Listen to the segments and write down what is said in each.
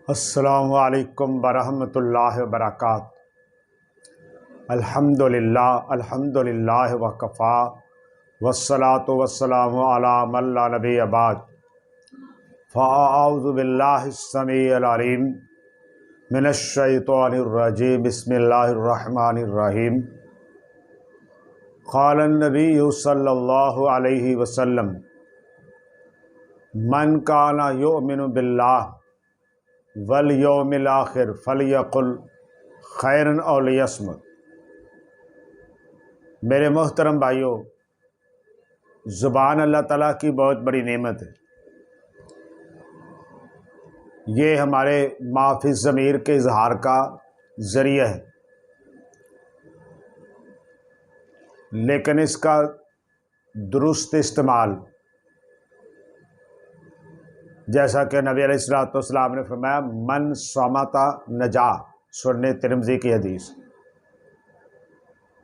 السلام علیکم ورحمۃ اللہ وبرکاتہ۔ الحمدللہ وکفا والصلاة والسلام علی من لا نبی بعد۔ فاعوذ باللہ السمیع العلیم من الشیطان الرجیم، بسم اللہ الرحمن الرحیم۔ قال النبی صلی اللہ علیہ وسلم: من کان یؤمن باللہ والیوم الآخر فلیقل خیرا او لیصمت۔ میرے محترم بھائیوں، زبان اللہ تعالیٰ کی بہت بڑی نعمت ہے۔ یہ ہمارے ما فی الضمیر کے اظہار کا ذریعہ ہے، لیکن اس کا درست استعمال، جیسا کہ نبی علیہ السلام نے فرمایا، من صمت نجا، سنن ترمذی کی حدیث۔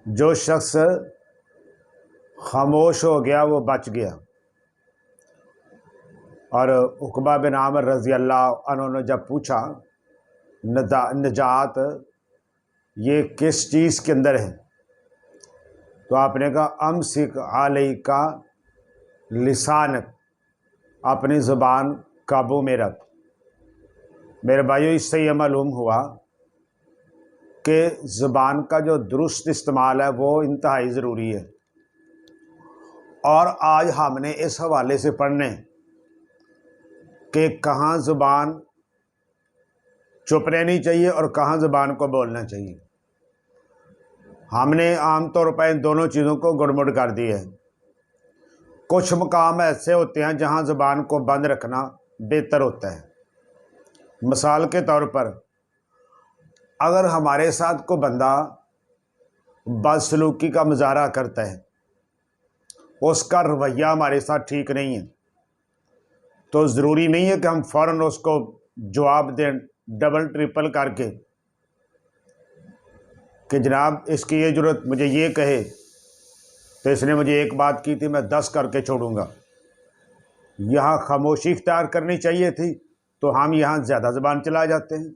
جو شخص خاموش ہو گیا وہ بچ گیا۔ اور عقبہ بن عامر رضی اللہ عنہ نے جب پوچھا نجات یہ کس چیز کے اندر ہے، تو آپ نے کہا امسک علیک لسانک، اپنی زبان قابو میں رکھ۔ میرے بھائیو، اس سے یہ معلوم ہوا کہ زبان کا جو درست استعمال ہے وہ انتہائی ضروری ہے۔ اور آج ہم نے اس حوالے سے پڑھنے کہ کہاں زبان چپ رہنی چاہیے اور کہاں زبان کو بولنا چاہیے۔ ہم نے عام طور پر ان دونوں چیزوں کو گڑمڑ کر دیا ہے۔ کچھ مقام ایسے ہوتے ہیں جہاں زبان کو بند رکھنا بہتر ہوتا ہے۔ مثال کے طور پر، اگر ہمارے ساتھ کوئی بندہ بدسلوکی کا مظاہرہ کرتا ہے، اس کا رویہ ہمارے ساتھ ٹھیک نہیں ہے، تو ضروری نہیں ہے کہ ہم فوراً اس کو جواب دیں ڈبل ٹرپل کر کے کہ جناب اس کی یہ ضرورت، مجھے یہ کہے تو اس نے مجھے ایک بات کی تھی، میں 10 کر کے چھوڑوں گا۔ یہاں خاموشی اختیار کرنی چاہیے تھی، تو ہم یہاں زیادہ زبان چلا جاتے ہیں۔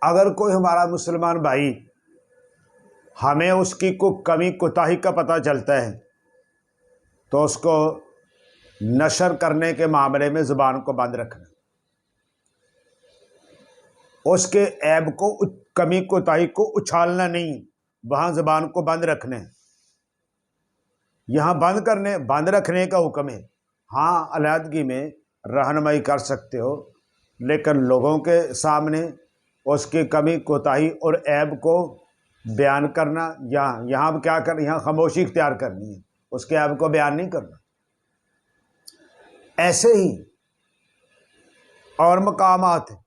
اگر کوئی ہمارا مسلمان بھائی، ہمیں اس کی کوئی کمی کوتاہی کا پتہ چلتا ہے، تو اس کو نشر کرنے کے معاملے میں زبان کو بند رکھنا، اس کے عیب کو، کمی کوتاہی کو اچھالنا نہیں، وہاں زبان کو بند رکھنا ہے۔ یہاں بند رکھنے کا حکم ہے۔ ہاں، علیحدگی میں رہنمائی کر سکتے ہو، لیکن لوگوں کے سامنے اس کی کمی کوتاہی اور عیب کو بیان کرنا، یہاں کیا کرنا، یہاں خاموشی اختیار کرنی ہے، اس کے عیب کو بیان نہیں کرنا۔ ایسے ہی اور مقامات ہیں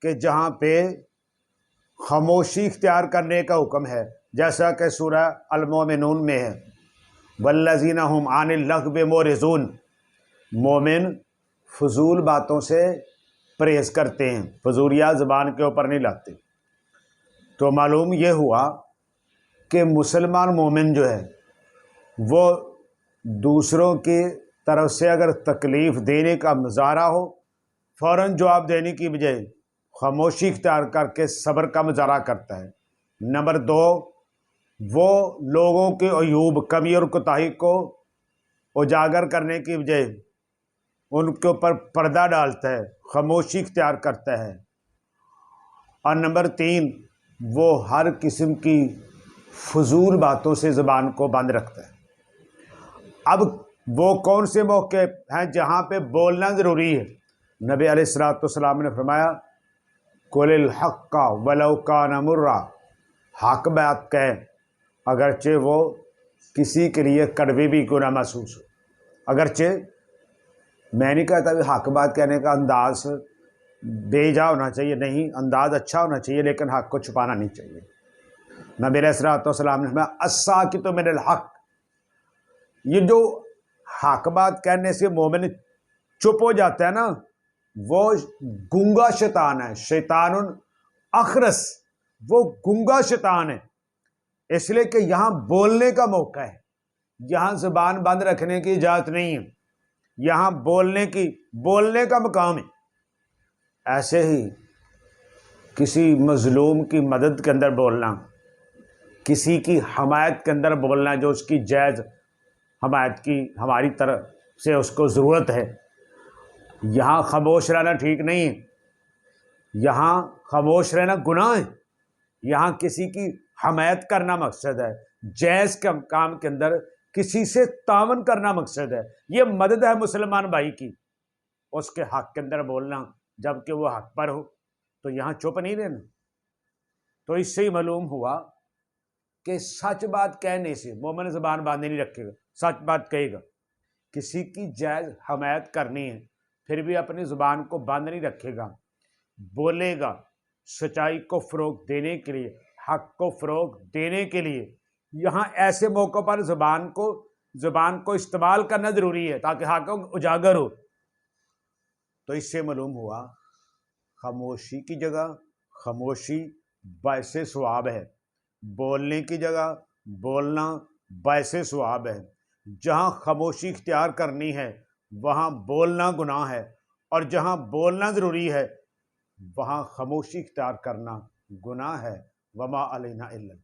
کہ جہاں پہ خاموشی اختیار کرنے کا حکم ہے، جیسا کہ سورہ المومنون میں ہے، والذین هم عن اللغو معرضون۔ مومن فضول باتوں سے پرہیز کرتے ہیں، فضولیات زبان کے اوپر نہیں لاتے۔ تو معلوم یہ ہوا کہ مسلمان مومن جو ہے وہ دوسروں کی طرف سے اگر تکلیف دینے کا مظاہرہ ہو، فوراً جواب دینے کی بجائے خاموشی اختیار کر کے صبر کا مظاہرہ کرتا ہے۔ نمبر 2، وہ لوگوں کے عیوب، کمی اور کوتاہی کو اجاگر کرنے کی بجائے ان کے اوپر پردہ ڈالتا ہے، خاموشی اختیار کرتا ہے۔ اور نمبر 3، وہ ہر قسم کی فضول باتوں سے زبان کو بند رکھتا ہے۔ اب وہ کون سے موقع ہیں جہاں پہ بولنا ضروری ہے؟ نبی علیہ السلام نے فرمایا، قل الحق ولو کان مرا، حق بات کہیں اگرچہ وہ کسی کے لیے کڑوی بھی کیوں نہ محسوس ہو۔ اگرچہ میں نہیں کہتا بھی حق بات کہنے کا انداز بے جا ہونا چاہیے، نہیں، انداز اچھا ہونا چاہیے، لیکن حق کو چھپانا نہیں چاہیے۔ نبی علیہ السلام نے فرمایا، الساکت من الحق، یہ جو حق بات کہنے سے مومن چپ ہو جاتا ہے نا، وہ گونگا شیطان ہے، شیطان اخرس، وہ گونگا شیطان ہے۔ اس لیے کہ یہاں بولنے کا موقع ہے، یہاں زبان بند رکھنے کی اجازت نہیں ہے، یہاں بولنے کا مقام ہے۔ ایسے ہی کسی مظلوم کی مدد کے اندر بولنا، کسی کی حمایت کے اندر بولنا جو اس کی جائز حمایت کی ہماری طرف سے اس کو ضرورت ہے، یہاں خاموش رہنا ٹھیک نہیں ہے، یہاں خاموش رہنا گناہ ہے، یہاں کسی کی حمایت کرنا مقصد ہے، جائز کام کے اندر کسی سے تعاون کرنا مقصد ہے، یہ مدد ہے مسلمان بھائی کی، اس کے حق کے اندر بولنا جب کہ وہ حق پر ہو، تو یہاں چپ نہیں رہنا۔ تو اس سے ہی معلوم ہوا کہ سچ بات کہنے سے مومن زبان باندھے نہیں رکھے گا، سچ بات کہے گا۔ کسی کی جائز حمایت کرنی ہے پھر بھی اپنی زبان کو بند نہیں رکھے گا، بولے گا سچائی کو فروغ دینے کے لیے، حق کو فروغ دینے کے لیے۔ یہاں ایسے موقع پر زبان کو استعمال کرنا ضروری ہے تاکہ حق اجاگر ہو۔ تو اس سے معلوم ہوا خاموشی کی جگہ خاموشی باعث ثواب ہے، بولنے کی جگہ بولنا باعث ثواب ہے۔ جہاں خاموشی اختیار کرنی ہے وہاں بولنا گناہ ہے، اور جہاں بولنا ضروری ہے وہاں خاموشی اختیار کرنا گناہ ہے۔ وما علینا الا